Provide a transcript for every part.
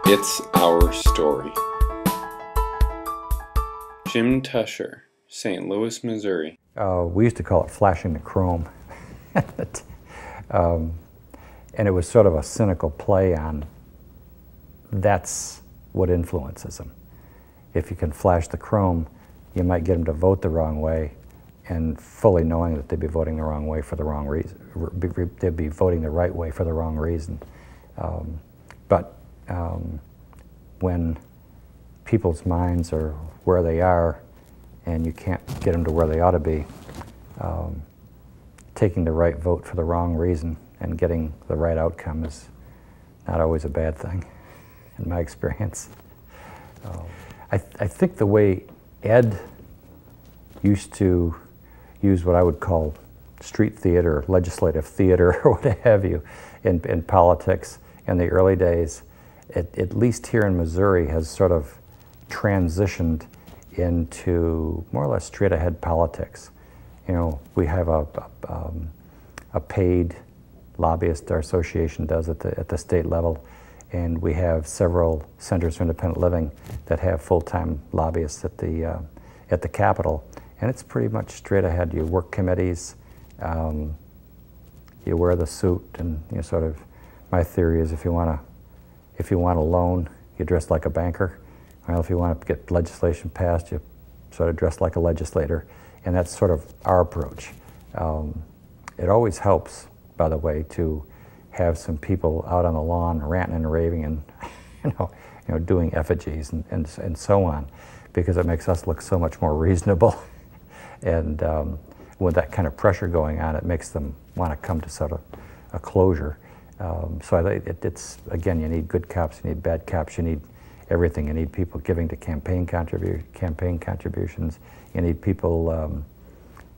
It's Our Story. Jim Tuscher, St. Louis, Missouri. We used to call it flashing the chrome. And it was sort of a cynical play on that's what influences them. If you can flash the chrome, you might get them to vote the wrong way, and fully knowing that they'd be voting the wrong way for the wrong reason. They'd be voting the right way for the wrong reason. But when people's minds are where they are and you can't get them to where they ought to be, taking the right vote for the wrong reason and getting the right outcome is not always a bad thing, in my experience. I think the way Ed used to use what I would call street theater, legislative theater, or what have you, in politics in the early days, at least here in Missouri, has sort of transitioned into more or less straight-ahead politics. You know, we have a paid lobbyist our association does at the state level, and we have several centers for independent living that have full-time lobbyists at the Capitol, and it's pretty much straight ahead. You work committees, you wear the suit, and you know, sort of. My theory is if you want a loan, you dress like a banker. Well, if you want to get legislation passed, you sort of dress like a legislator, and that's sort of our approach. It always helps, by the way, to have some people out on the lawn ranting and raving and you know doing effigies and so on, because it makes us look so much more reasonable. And with that kind of pressure going on, it makes them want to come to sort of a closure. So I think it's, again, you need good cops, you need bad cops, you need everything. You need people giving to campaign contributions. You need people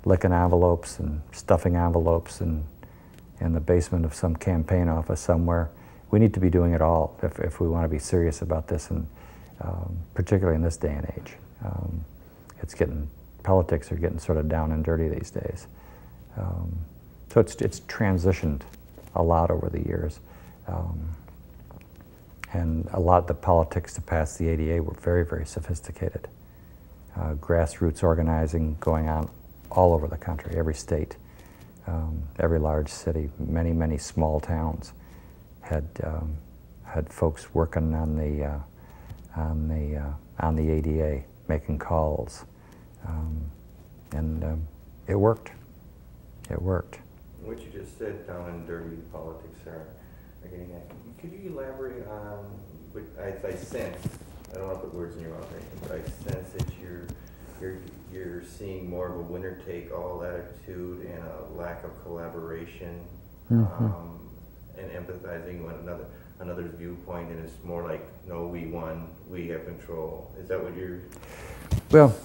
licking envelopes and stuffing envelopes in the basement of some campaign office somewhere. We need to be doing it all if we want to be serious about this, and particularly in this day and age. Politics are getting sort of down and dirty these days. So it's transitioned a lot over the years. And a lot of the politics to pass the ADA were very, very sophisticated. Grassroots organizing going on all over the country, every state, every large city, many, many small towns had folks working on the ADA, making calls, and it worked. It worked. What you just said, down and dirty politics are getting at. Could you elaborate on what I sense, I don't want to put words in your mouth or anything, but I sense that you're seeing more of a winner-take-all attitude and a lack of collaboration, and empathizing with another's viewpoint, and it's more like, no, we won, we have control. Is that what you're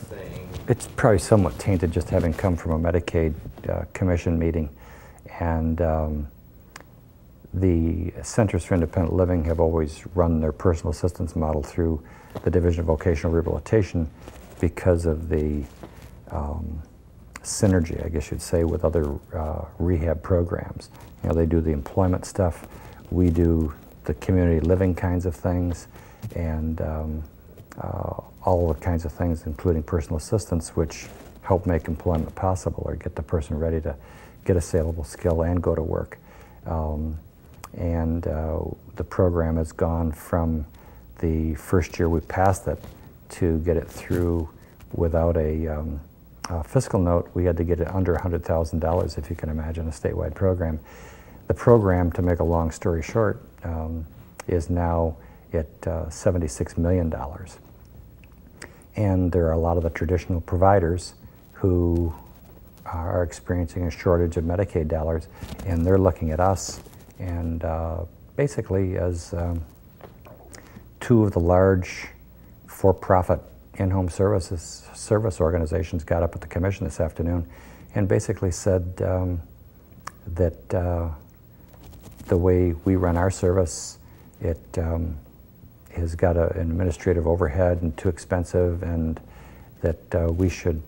saying? It's probably somewhat tainted just having come from a Medicaid commission meeting. And the Centers for Independent Living have always run their personal assistance model through the Division of Vocational Rehabilitation because of the synergy, I guess you'd say, with other rehab programs. You know, they do the employment stuff, we do the community living kinds of things, and all the kinds of things, including personal assistance, which help make employment possible or get the person ready to get a saleable skill and go to work. The program has gone from the first year we passed it to get it through without a fiscal note. We had to get it under $100,000, if you can imagine, a statewide program. The program, to make a long story short, is now at $76 million. And there are a lot of the traditional providers who are experiencing a shortage of Medicaid dollars, and they're looking at us, and basically as two of the large for-profit in-home service organizations got up at the commission this afternoon and basically said that the way we run our service, it has got an administrative overhead and too expensive, and that we should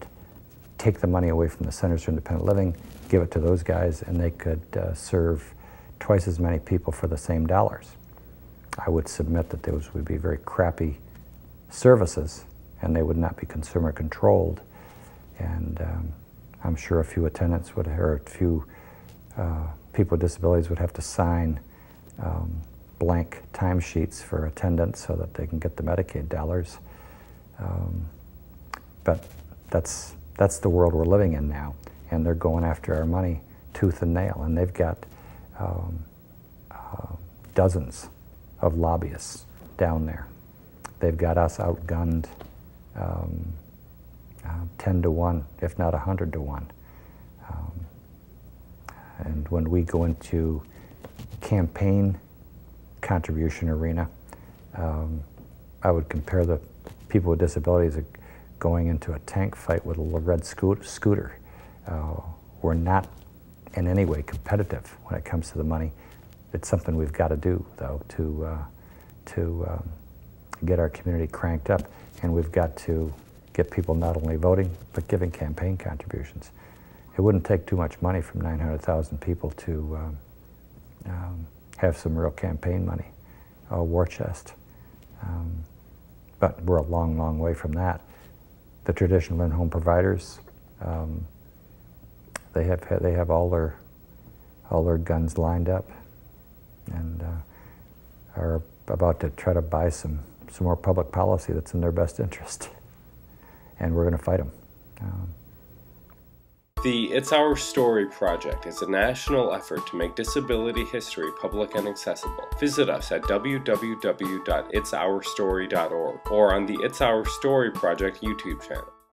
take the money away from the Centers for Independent Living, give it to those guys, and they could serve twice as many people for the same dollars. I would submit that those would be very crappy services, and they would not be consumer controlled. And I'm sure a few attendants would, or a few people with disabilities would have to sign blank timesheets for attendance so that they can get the Medicaid dollars. But that's the world we're living in now, and they're going after our money tooth and nail, and they've got dozens of lobbyists down there. They've got us outgunned 10 to 1, if not 100 to 1. And when we go into campaign contribution arena, I would compare the people with disabilities going into a tank fight with a red scooter. We're not in any way competitive when it comes to the money. It's something we've got to do, though, to get our community cranked up, and we've got to get people not only voting, but giving campaign contributions. It wouldn't take too much money from 900,000 people to have some real campaign money, a war chest. But we're a long, long way from that. The traditional in-home providers, they have all their guns lined up, and are about to try to buy some more public policy that's in their best interest, and we're going to fight them. The It's Our Story project is a national effort to make disability history public and accessible. Visit us at www.itsourstory.org or on the It's Our Story project YouTube channel.